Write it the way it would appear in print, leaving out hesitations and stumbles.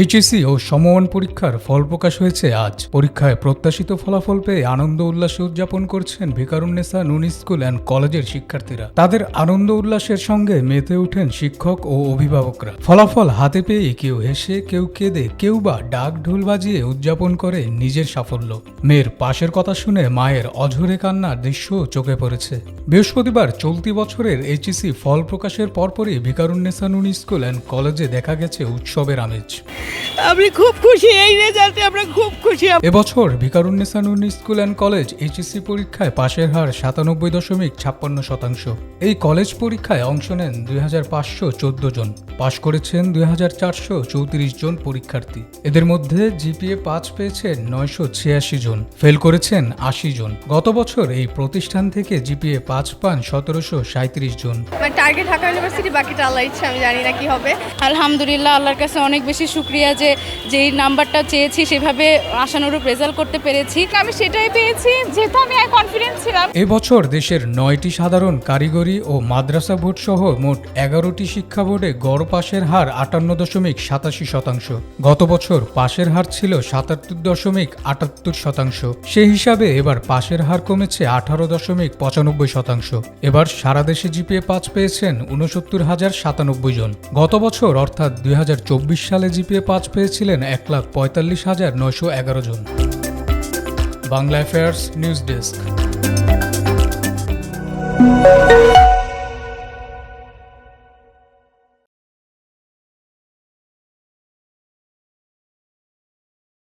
HSC ও সমমান পরীক্ষার ফল প্রকাশ হয়েছে আজ। পরীক্ষায় প্রত্যাশিত ফলাফল পেয়ে আনন্দ উল্লাসে উদযাপন করছেন ভিকারুননিসা নূন স্কুল অ্যান্ড কলেজের শিক্ষার্থীরা। তাদের আনন্দ উল্লাসের সঙ্গে মেতে ওঠেন শিক্ষক ও অভিভাবকরা। ফলাফল হাতে পেয়ে কেউ হেসে, কেউ কেঁদে, কেউ বা ডাক ঢোল বাজিয়ে উদযাপন করে নিজের সাফল্য। মেয়ের পাশের কথা শুনে মায়ের অঝরে কান্নার দৃশ্য চোখে পড়েছে। বৃহস্পতিবার চলতি বছরের এইচএসসি ফল প্রকাশের পরপরই ভিকারুননিসা নূন স্কুল অ্যান্ড কলেজে দেখা গেছে উৎসবের আমেজ। আমি খুব খুশি, এই রেজাল্টে আমরা খুব খুশি। এবছর Viqarunnisa Noon school and college HSC পরীক্ষায় পাশের হার 97.56%। এই কলেজ পরীক্ষায় অংশ নেন 2514 জন। পাশ করেছেন 2434 জন পরীক্ষার্থী। এদের মধ্যে জিপিএ 5 পেয়েছেন 986 জন, ফেল করেছেন 80 জন। গত বছর এই প্রতিষ্ঠান থেকে জিপিএ 5 পান 1737 জন। টার্গেট ঢাকা ইউনিভার্সিটি, বাকিটা আল্লাহ ইচ্ছা, আমি জানি না কি হবে। আলহামদুলিল্লাহ, আল্লাহর কাছে অনেক বেশি শুকরিয়া যে যেই নাম্বারটা চেয়েছি সেভাবে আশানুরূপ রেজাল্ট করতে পেরেছি। আমি সেটাই পেয়েছি, যেহেতু আমি কনফিডেন্ট ছিলাম। এবছর দেশের 9টি সাধারণ, কারিগরি ও মাদ্রাসা বোর্ড সহ মোট 11টি শিক্ষা বোর্ডে গড় পাশের হার 58.87%। গত বছর পাশের হার ছিল 77.78%। সেই হিসাবে এবার পাশের হার কমেছে 18.95%। এবার সারা দেশে জিপিএ 5 পেয়েছেন 69,097 জন। গত বছর অর্থাৎ 2024 সালে জিপিএ 5 পেয়েছিলেন 1,45,911 জন। Bangla affairs news desk.